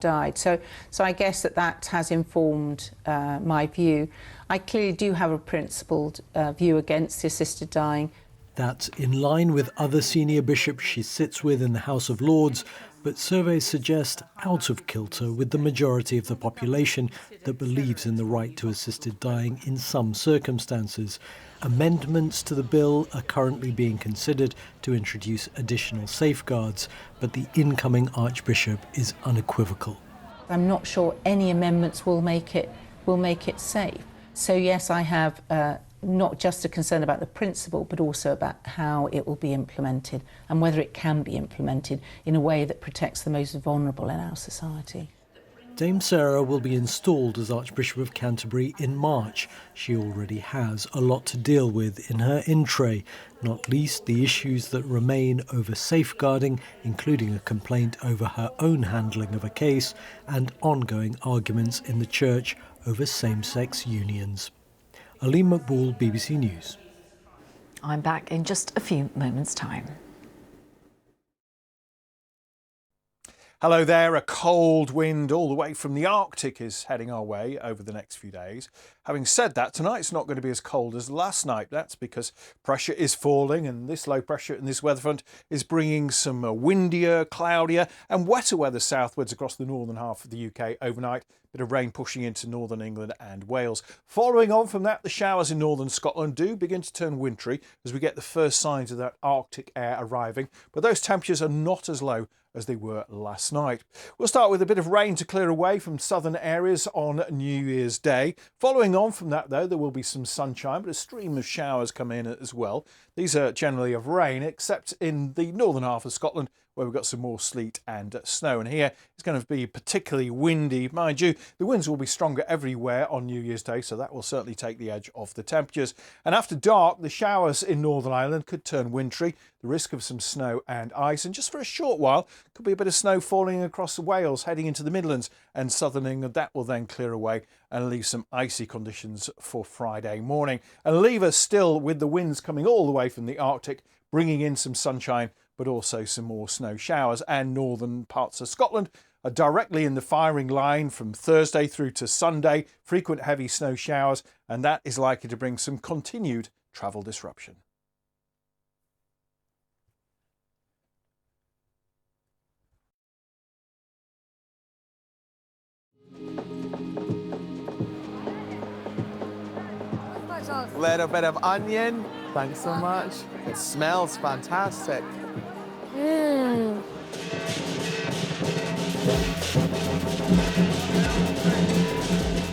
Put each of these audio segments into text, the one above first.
died. So I guess that has informed my view. I clearly do have a principled view against the assisted dying. That's in line with other senior bishops she sits with in the House of Lords, but surveys suggest out of kilter with the majority of the population that believes in the right to assisted dying in some circumstances. Amendments to the bill are currently being considered to introduce additional safeguards, but the incoming Archbishop is unequivocal. I'm not sure any amendments will make it safe. So yes, I have not just a concern about the principle, but also about how it will be implemented and whether it can be implemented in a way that protects the most vulnerable in our society. Dame Sarah will be installed as Archbishop of Canterbury in March. She already has a lot to deal with in her in tray, not least the issues that remain over safeguarding, including a complaint over her own handling of a case and ongoing arguments in the church over same-sex unions. Aline McBall, BBC News. I'm back in just a few moments' time. Hello there. A cold wind all the way from the Arctic is heading our way over the next few days. Having said that, tonight's not going to be as cold as last night. That's because pressure is falling, and this low pressure in this weather front is bringing some windier, cloudier and wetter weather southwards across the northern half of the UK overnight. Bit of rain pushing into northern England and Wales. Following on from that, the showers in northern Scotland do begin to turn wintry as we get the first signs of that Arctic air arriving, but those temperatures are not as low as they were last night. We'll start with a bit of rain to clear away from southern areas on New Year's Day. Following on from that, though, there will be some sunshine, but a stream of showers come in as well. These are generally of rain, except in the northern half of Scotland, where we've got some more sleet and snow. And here it's going to be particularly windy. Mind you, the winds will be stronger everywhere on New Year's Day, so that will certainly take the edge off the temperatures. And after dark, the showers in Northern Ireland could turn wintry, the risk of some snow and ice. And just for a short while, could be a bit of snow falling across Wales, heading into the Midlands and southern England. That will then clear away and leave some icy conditions for Friday morning. And leave us still with the winds coming all the way from the Arctic, bringing in some sunshine, but also some more snow showers. And northern parts of Scotland are directly in the firing line from Thursday through to Sunday. Frequent heavy snow showers, and that is likely to bring some continued travel disruption. Little bit of onion. Thanks so much. It smells fantastic.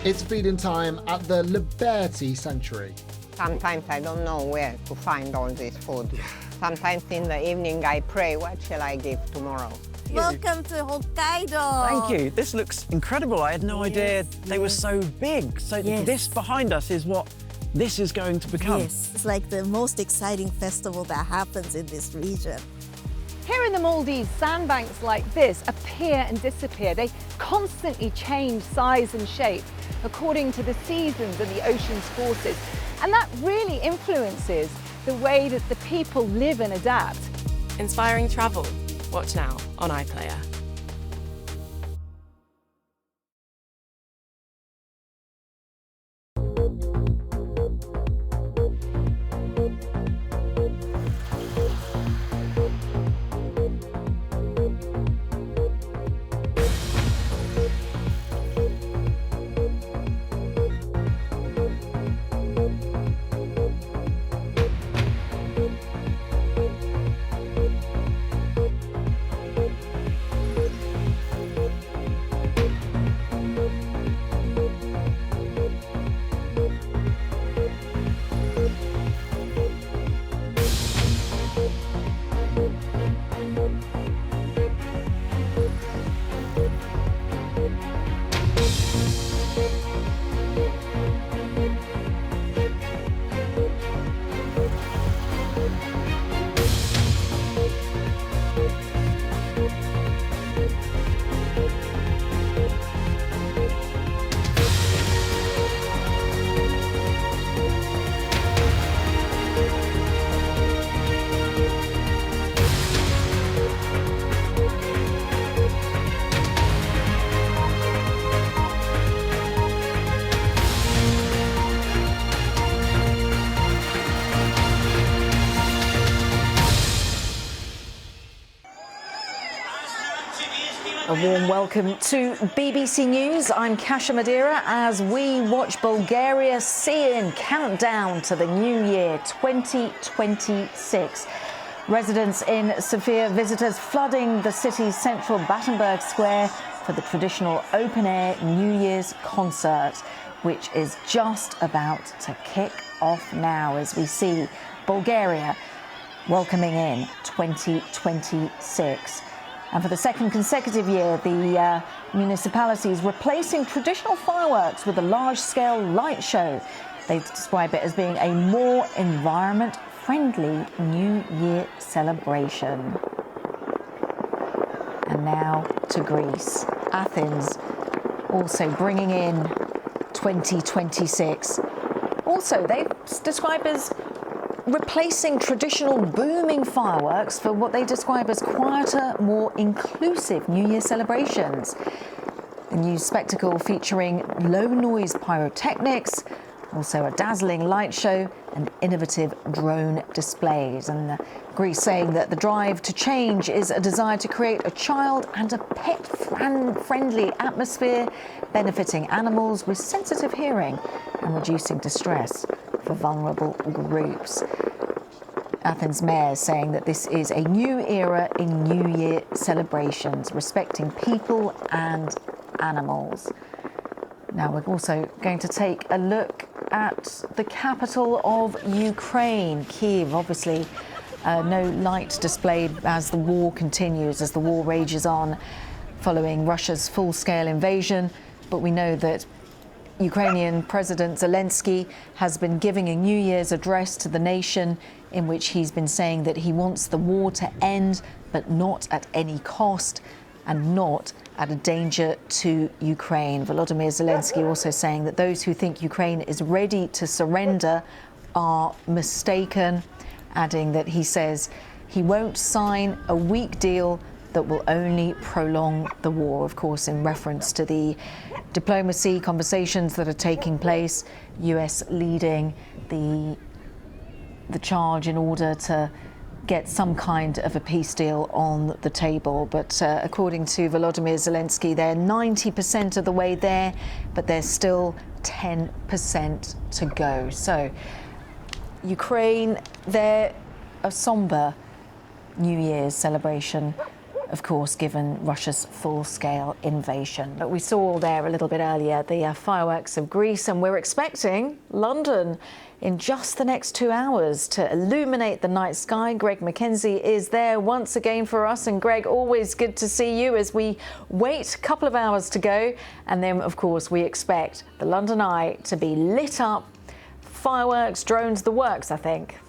It's feeding time at the Liberty Sanctuary. Sometimes I don't know where to find all this food. Sometimes in the evening I pray, what shall I give tomorrow? Welcome to Hokkaido. Thank you. This looks incredible. I had no idea they were so big. So this behind us is what this is going to become. Yes, it's like the most exciting festival that happens in this region. Here in the Maldives, sandbanks like this appear and disappear. They constantly change size and shape according to the seasons and the ocean's forces. And that really influences the way that the people live and adapt. Inspiring travel. Watch now on iPlayer. warm welcome to BBC News. I'm Kasia Madeira as we watch Bulgaria see in countdown to the new year 2026. Residents in Sofia, visitors flooding the city's central Battenberg Square for the traditional open-air New Year's concert, which is just about to kick off now as we see Bulgaria welcoming in 2026. And for the second consecutive year, the municipality is replacing traditional fireworks with a large-scale light show. They describe it as being a more environment-friendly New Year celebration. And now to Greece. Athens also bringing in 2026. Also, they describe as replacing traditional booming fireworks for what they describe as quieter, more inclusive New Year celebrations. The new spectacle featuring low-noise pyrotechnics, also a dazzling light show and innovative drone displays. And Greece saying that the drive to change is a desire to create a child and a pet-friendly atmosphere, benefiting animals with sensitive hearing and reducing distress for vulnerable groups. Athens mayor saying that this is a new era in New Year celebrations, respecting people and animals. Now we're also going to take a look at the capital of Ukraine, Kyiv. Obviously, no light displayed as the war continues, as the war rages on following Russia's full-scale invasion. But we know that Ukrainian President Zelensky has been giving a New Year's address to the nation in which he's been saying that he wants the war to end, but not at any cost and not at a danger to Ukraine. Volodymyr Zelensky also saying that those who think Ukraine is ready to surrender are mistaken, adding that he says he won't sign a weak deal that will only prolong the war, of course, in reference to the diplomacy conversations that are taking place, US leading the charge in order to get some kind of a peace deal on the table. But according to Volodymyr Zelensky, they're 90% of the way there, but there's still 10% to go. So Ukraine, they're a somber New Year's celebration, of course, given Russia's full-scale invasion. But we saw there a little bit earlier the fireworks of Greece, and we're expecting London in just the next 2 hours to illuminate the night sky. Greg Mackenzie is there once again for us. And Greg, always good to see you as we wait a couple of hours to go. And then, of course, we expect the London Eye to be lit up. Fireworks, drones, the works, I think.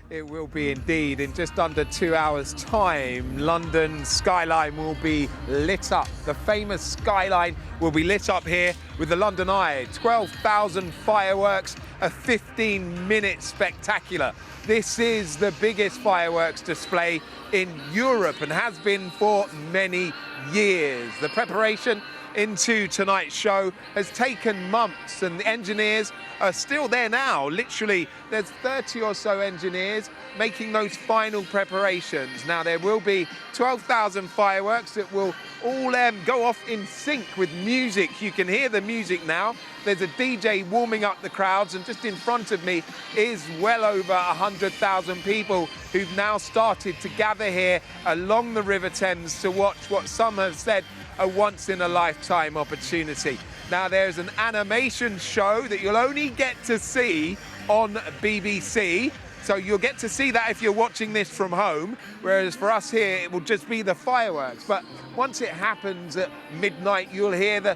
It will be indeed. In just under 2 hours' time, London skyline will be lit up. The famous skyline will be lit up here with the London Eye. 12,000 fireworks, a 15-minute spectacular. This is the biggest fireworks display in Europe and has been for many years. The preparation into tonight's show has taken months, and the engineers are still there now. Literally, there's 30 or so engineers making those final preparations. Now, there will be 12,000 fireworks that will all go off in sync with music. You can hear the music now. There's a DJ warming up the crowds, and just in front of me is well over 100,000 people who've now started to gather here along the River Thames to watch what some have said a once-in-a-lifetime opportunity. Now, there's an animation show that you'll only get to see on BBC. So you'll get to see that if you're watching this from home, whereas for us here, it will just be the fireworks. But once it happens at midnight, you'll hear the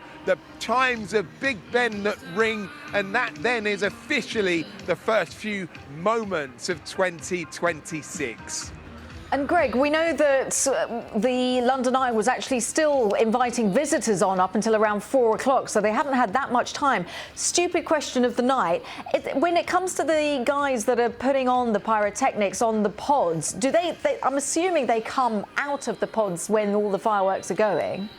chimes of Big Ben that ring, and that then is officially the first few moments of 2026. And Greg, we know that the London Eye was actually still inviting visitors on up until around 4 o'clock, so they haven't had that much time. Stupid question of the night. When it comes to the guys that are putting on the pyrotechnics on the pods, do they I'm assuming they come out of the pods when all the fireworks are going?